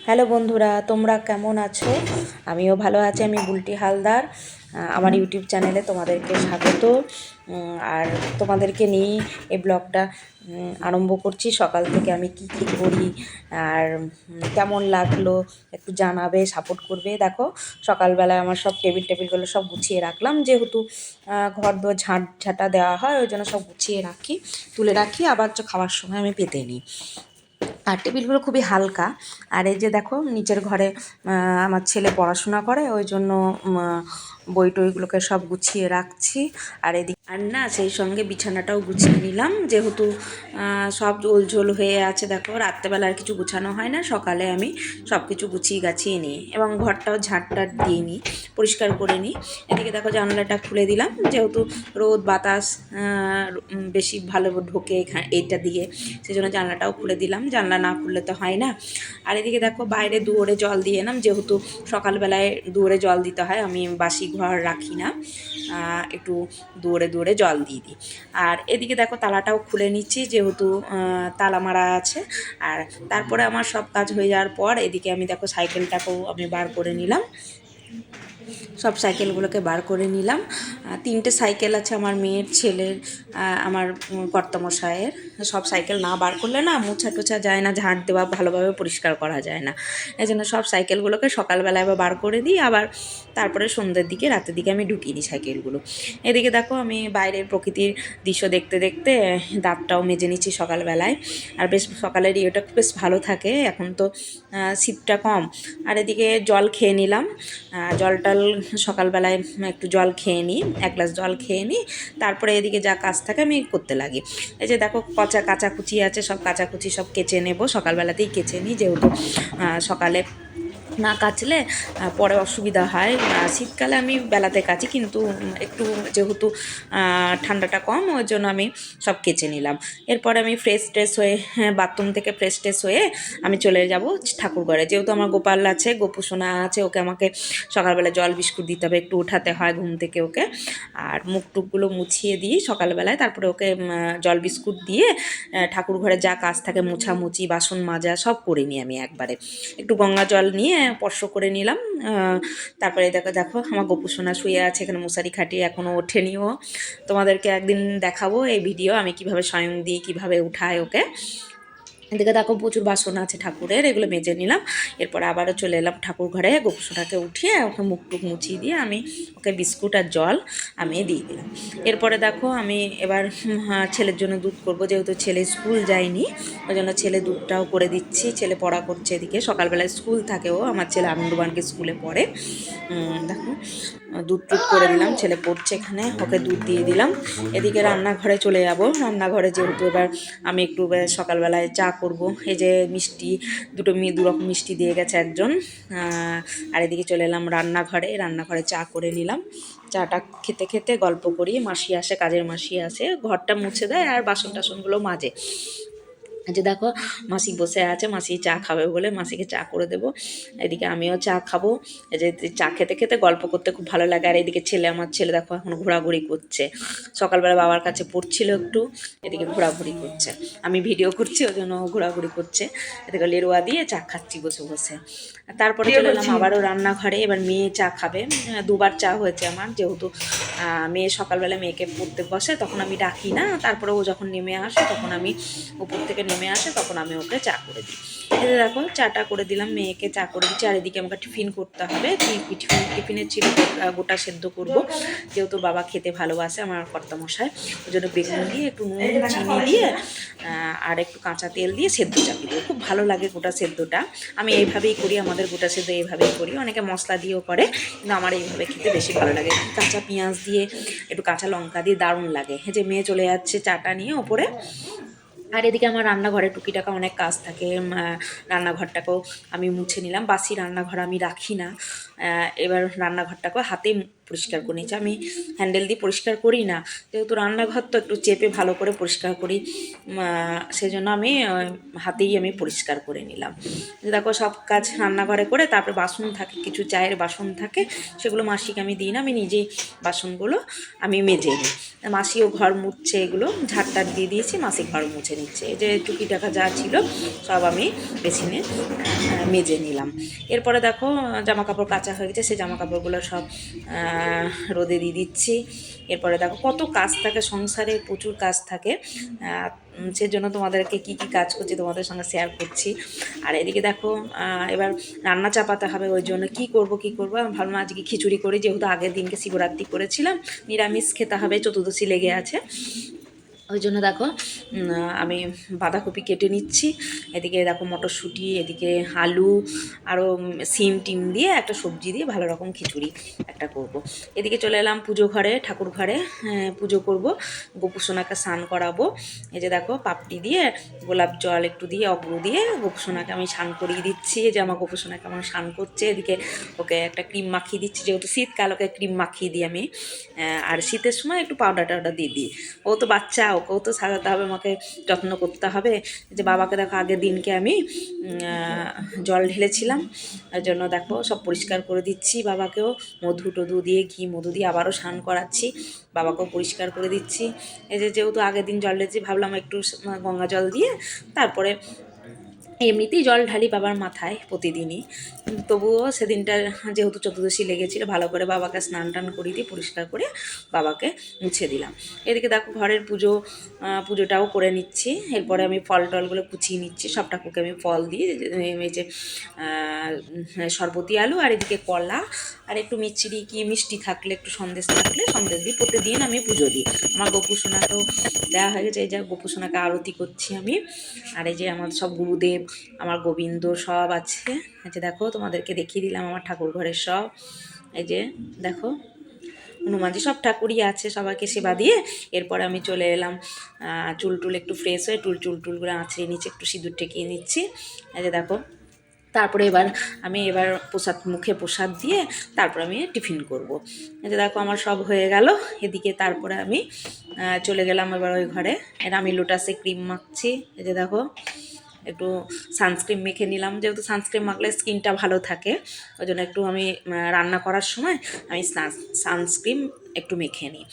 Hello বন্ধুরা, তোমরা কেমন আছো? আমিও ভালো আছি। আমি বুলটি হালদার। আমার ইউটিউব চ্যানেলে তোমাদেরকে স্বাগত। আর তোমাদেরকে নিয়ে এই ব্লগটা আরম্ভ করছি। সকাল থেকে আমি কি কি করি আর কেমন লাগলো একটু জানাবে, সাপোর্ট করবে। দেখো, সকালবেলায় আমার সব টেবিলগুলো সব গুছিয়ে রাখলাম, যেহেতু ঘর দোর ঝাঁটা দেওয়া হয়, ওই জন্য সব গুছিয়ে রাখি, তুলে রাখি, আবার খাওয়ার সময় আমি পেতে নিই। আর টেবিলগুলো খুবই হালকা। আর এই যে দেখো, নিচের ঘরে আমার ছেলে পড়াশোনা করে, ওই জন্য বই টইগুলোকে সব গুছিয়ে রাখছি। আর এদিকে আর না, সেই সঙ্গে বিছানাটাও গুছিয়ে নিলাম, যেহেতু সব ঝোল হয়ে আছে। দেখো, রাত্রেবেলা আর কিছু গুছানো হয় না, সকালে আমি সব কিছু গুছিয়ে গাছিয়ে নিই এবং ঘরটাও ঝাঁটটাট দিয়ে নিই, পরিষ্কার করে নিই। এদিকে দেখো, জানলাটা খুলে দিলাম, যেহেতু রোদ বাতাস বেশি ভালো ঢোকে এখানে এইটা দিয়ে, সেই জন্য জানলাটাও খুলে দিলাম। জানলা না খুললে তো হয় না। আর এদিকে দেখো, বাইরে দুয়ারে জল দিয়ে এলাম, যেহেতু সকালবেলায় দুয়ারে জল দিতে হয়, আমি বাসি ঘর রাখি না, একটু দুয়ারে জল দিয়ে দিই। আর এদিকে দেখো, তালাটাও খুলে নিচ্ছি, যেহেতু তালা মারা আছে। আর তারপরে আমার সব কাজ হয়ে যাওয়ার পর এদিকে আমি দেখো, সাইকেলটাকেও আমি বার করে নিলাম, সব সাইকেলগুলোকে বার করে নিলাম। 3টে সাইকেল আছে, আমার মেয়ের, ছেলের, আমার কর্তামশায়ের। সব সাইকেল না বার করলে না মোছা টোছা যায় না, ঝাঁট দেওয়া ভালোভাবে পরিষ্কার করা যায় না। এই জন্য সব সাইকেলগুলোকে সকালবেলায় আবার বার করে দিই, আবার তারপরে সন্ধ্যের দিকে, রাতের দিকে আমি ঢুকিয়ে দিই সাইকেলগুলো। এদিকে দেখো, আমি বাইরের প্রকৃতির দৃশ্য দেখতে দেখতে দাঁতটাও মেজে নিচ্ছি সকালবেলায়। আর বেশ সকালের ইয়েটা বেশ ভালো থাকে, এখন তো শীতটা কম। আর এদিকে জল খেয়ে নিলাম, জলটাল সকালবেলায় একটু জল খেয়ে নিই, 1 গ্লাস জল খেয়ে নিই, তারপরে এদিকে যা কাজ থাকে আমি করতে লাগি। এই যে দেখো, কাচাকুচি আছে, সব কাচাকুচি সব কেচে নেব, সকালবেলাতেই কেচে নিই, যেহেতু সকালে না কাচলে পরে অসুবিধা হয়। শীতকালে আমি বেলাতে কাচি, কিন্তু একটু যেহেতু ঠান্ডাটা কম, ওই জন্য আমি সব কেচে নিলাম। এরপরে আমি ফ্রেশ ট্রেশ হয়ে, বাথরুম থেকে ফ্রেশ ট্রেশ হয়ে আমি চলে যাব ঠাকুরঘরে, যেহেতু আমার গোপাল আছে, গোপুসোনা আছে, ওকে আমাকে সকালবেলা জল বিস্কুট দিতে হবে, একটু উঠাতে হয় ঘুম থেকে ওকে। আর মুখ টুকগুলো মুছিয়ে দিই সকালবেলায়, তারপরে ওকে জল বিস্কুট দিয়ে ঠাকুরঘরে যা কাজ থাকে, মোছামুছি, বাসন মাজা সব করে নিই আমি একবারে। একটু গঙ্গা জল নিয়ে স্পর্শ করে নিলাম। তারপরে দেখো দেখো, আমার গোপুসোনা শুয়ে আছে এখানে, মশারি খাটিয়ে, এখনও ওঠেনিও। তোমাদেরকে একদিন দেখাবো এই ভিডিও, আমি কিভাবে স্বয়ং দিই, কিভাবে উঠায় ওকে। এদিকে দেখো, প্রচুর বাসন আছে ঠাকুরের, এগুলো মেজে নিলাম। এরপর আবারও চলে এলাম ঠাকুর ঘরে, গোপুসোনাকে উঠিয়ে ওকে মুখ টুক মুছিয়ে দিয়ে আমি ওকে বিস্কুট আর জল আমি দিয়ে দিলাম। এরপরে দেখো, আমি এবার ছেলের জন্য দুধ করব, যেহেতু ছেলে স্কুল যায়নি, ওই জন্য ছেলে দুধটাও করে দিচ্ছি। ছেলে পড়া করছে, এদিকে সকালবেলায় স্কুল থাকে, ও আমার ছেলে আনন্দবানকে স্কুলে পড়ে। দেখো, দুধ টুধ করে দিলাম, ছেলে পড়ছে এখানে, ওকে দুধ দিয়ে দিলাম। এদিকে রান্নাঘরে চলে যাব। রান্নাঘরে যেহেতু এবার আমি একটু সকালবেলায় চা করব, এই যে মিষ্টি দু রকম মিষ্টি দিয়ে গেছে একজন। আর এদিকে চলে এলাম রান্নাঘরে চা করে নিলাম। চাটা খেতে খেতে গল্প করি, মাসি আসে, কাজের মাসি আসে, ঘরটা মুছে দেয় আর বাসন টাসনগুলো মাজে। যে দেখো, মাসি বসে আছে, মাসি চা খাবে বলে মাসিকে চা করে দেবো। এদিকে আমিও চা খাবো। এই যে চা খেতে খেতে গল্প করতে খুব ভালো লাগে। আর এদিকে আমার ছেলে দেখো, এখন ঘোরাঘুরি করছে, সকালবেলা বাবার কাছে পড়ছিল একটু, এদিকে ঘোরাঘুরি করছে, আমি ভিডিও করছি ওই জন্য ঘোরাঘুরি করছে। এদিকে লেরোয়া দিয়ে চা খাচ্ছি বসে বসে। তারপরে চলে এলাম আবারও রান্নাঘরে, এবার মেয়ে চা খাবে। 2বার চা হয়েছে আমার, যেহেতু মেয়ে সকালবেলা মেয়েকে পড়তে বসে, তখন আমি ডাকি না, তারপরে ও যখন নেমে আসে, তখন আমি উপর থেকে নেমে আসে, তখন আমি ওকে চা করে দিই। এই যে দেখো, চাটা করে দিলাম, মেয়েকে চা করে দিচ্ছি। আর এদিকে আমাকে টিফিন করতে হবে, টিফিনের ছিল গোটা সেদ্ধ করব, যেহেতু বাবা খেতে ভালোবাসে আমার কর্তামশাই, ওই জন্য বেগুন দিয়ে একটু নুন চিনি দিয়ে আর একটু কাঁচা তেল দিয়ে সেদ্ধ চাপিয়ে দেবো, খুব ভালো লাগে গোটা সেদ্ধটা। আমি এইভাবেই করি, আমাদের গোটা সেদ্ধ এইভাবেই করি, অনেকে মশলা দিয়েও করে, কিন্তু আমার এইভাবে খেতে বেশি ভালো লাগে, কাঁচা পেঁয়াজ দিয়ে, একটু কাঁচা লঙ্কা দিয়ে, দারুণ লাগে। যে মেয়ে চলে যাচ্ছে চাটা নিয়ে ওপরে। আর এদিকে আমার রান্নাঘরে টুকিটাকা অনেক কাজ থাকে, রান্নাঘরটাকেও আমি মুছে নিলাম, বাসি রান্নাঘর আমি রাখি না। এবার রান্নাঘরটাকেও হাতে পরিষ্কার করে নিচ্ছি। আমি হ্যান্ডেল দিয়ে পরিষ্কার করি না, যেহেতু রান্নাঘর তো একটু চেপে ভালো করে পরিষ্কার করি, সেজন্য আমি হাতেই আমি পরিষ্কার করে নিলাম। দেখো সব কাজ রান্নাঘরে করে তারপরে বাসন থাকে, কিছু চায়ের বাসন থাকে, সেগুলো মাসিকে আমি দিই না, আমি নিজেই বাসনগুলো আমি মেজে নিই। মাসিও ঘর মুছছে, এগুলো ঝাড়টার দিয়ে দিয়েছি, মাসি ঘর মুছে নিচ্ছে। এই যে টুকি টাকা যা ছিল সব আমি বেসিনে মেজে নিলাম। এরপরে দেখো জামা কাপড় কাচা হয়ে গেছে, সেই জামা কাপড়গুলো সব রোদে দিয়ে দিচ্ছি। এরপরে দেখো কত কাজ থাকে সংসারে, প্রচুর কাজ থাকে, সেজন্য তোমাদেরকে কি কি কাজ করছি তোমাদের সঙ্গে শেয়ার করছি। আর এদিকে দেখো এবার রান্না চাপাতে হবে, ওই জন্য কী করবো আমি ভাবলাম আজকে খিচুড়ি করি, যেহেতু আগের দিনকে শিবরাত্রি করেছিলাম, নিরামিষ খেতে হবে, চতুর্দশী লেগে আছে। ওই জন্য দেখো আমি বাঁধাকপি কেটে নিচ্ছি, এদিকে দেখো মটরশুঁটি, এদিকে আলু, আরও সিম টিম দিয়ে একটা সবজি দিয়ে ভালো রকম খিচুড়ি একটা করব। এদিকে চলে এলাম পুজো ঘরে, ঠাকুর ঘরে পুজো করব, গোপুসোনাকে স্নান করাবো। এই যে দেখো পাপড়ি দিয়ে গোলাপ জল একটু দিয়ে অগ্র দিয়ে গোপুসোনাকে আমি স্নান করিয়ে দিচ্ছি। এই যে আমার গোপুসোনাকে আমার স্নান করছে, এদিকে ওকে একটা ক্রিম মাখিয়ে দিচ্ছি, যেহেতু শীতকাল ওকে ক্রিম মাখিয়ে দিই আমি, আর শীতের সময় একটু পাউডার টাউডার দিয়ে দিই। ও তো বাচ্চা, ওকেও তো সাজাতে হবে, আমাকে যত্ন করতে হবে। যে বাবাকে দেখো আগের দিনকে আমি জল ঢেলেছিলাম, ওই জন্য দেখো সব পরিষ্কার করে দিচ্ছি। বাবাকেও মধু টধু দিয়ে, ঘি মধু দিয়ে আবারও স্নান করাচ্ছি, বাবাকেও পরিষ্কার করে দিচ্ছি। এই যে যেহেতু আগের দিন জল ঢেলেছি, ভাবলাম একটু গঙ্গা জল দিয়ে তারপরে এমনিতেই জল ঢালি বাবার মাথায় প্রতিদিনই, তবুও সেদিনটা যেহেতু চতুর্দশী লেগেছিল, ভালো করে বাবাকে স্নান টান করিয়ে দিয়ে পরিষ্কার করে বাবাকে মুছে দিলাম। এদিকে দেখো ঘরের পুজোটাও করে নিচ্ছি। এরপরে আমি ফল টলগুলো কুচিয়ে নিচ্ছি, সব ঠাকুরকে আমি ফল দিয়ে, এই যে শরবতি আলু, আর এদিকে কলা, আর একটু মিষ্টি কি মিষ্টি থাকলে, একটু সন্দেশ থাকলে সন্দেশ দিই। প্রতিদিন আমি পুজো দিই। আমার গোপুসোনাকেও দেওয়া হয়ে গেছে, এই যে গোপুসোনাকে আরতি করছি আমি। আর এই যে আমার সব গুরুদেব, আমার গোবিন্দ সব আছে। এই যে দেখো তোমাদেরকে দেখিয়ে দিলাম আমার ঠাকুর ঘরের সব। এই যে দেখো হনুমানজি, সব ঠাকুরই আছে, সবাইকে সেবা দিয়ে এরপরে আমি চলে এলাম চুল টুল একটু ফ্রেশ হয়ে চুলটুলগুলো আঁচড়িয়ে নিচ্ছি, একটু সিঁদুর ঠেকিয়ে নিচ্ছি। এই যে দেখো তারপরে আমি মুখে প্রসাদ দিয়ে তারপর আমি টিফিন করব। এই যে দেখো আমার সব হয়ে গেল। এদিকে তারপরে আমি চলে গেলাম এবার ওই ঘরে, এটা আমি লোটাসে ক্রিম মাখছি। এই যে দেখো একটু সানস্ক্রিন মেখে নিলাম, যেহেতু সানস্ক্রিন মাখলে স্কিনটা ভালো থাকে, ওই জন্য একটু আমি রান্না করার সময় আমি সানস্ক্রিন একটু মেখে নিই।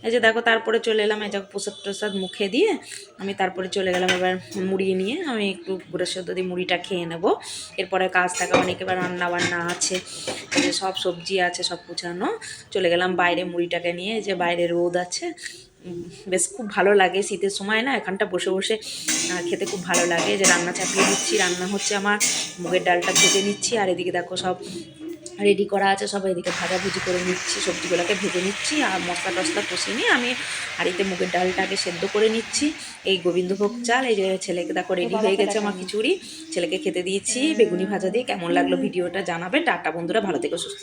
এই যে দেখো তারপরে চলে এলাম, এই যে প্রসাদ মুখে দিয়ে আমি তারপরে চলে গেলাম এবার মুড়ি নিয়ে, আমি একটু গুঁড়ো সেদ্ধ দিয়ে মুড়িটা খেয়ে নেব। এরপরে কাজ থাকে অনেক, এবার রান্না বান্না আছে, এই যে সব সবজি আছে, সব কুচানো। চলে গেলাম বাইরে মুড়িটাকে নিয়ে, যে বাইরে রোদ আছে, বেশ খুব ভালো লাগে শীতের সময় না, এখানটা বসে বসে খেতে খুব ভালো লাগে। যে রান্না চাপিয়ে দিচ্ছি, রান্না হচ্ছে আমার, মুগের ডালটা ভেজে নিচ্ছি, আর এদিকে দেখো সব রেডি করা আছে, সব এদিকে ভাজাভুজি করে নিচ্ছি, সবজিগুলোকে ভেজে নিচ্ছি, আর মশলা টশলা কষিয়ে নিয়ে আমি হাঁড়িতে মুগের ডালটাকে সেদ্ধ করে নিচ্ছি। এই গোবিন্দভোগ চাল, এই যে ছেলেকে দেখো রেডি হয়ে গেছে আমার খিচুড়ি, ছেলেকে খেতে দিয়েছি বেগুনি ভাজা দিয়ে। কেমন লাগলো ভিডিওটা জানাবে। টাটা বন্ধুরা, ভালো থেকো, সুস্থ।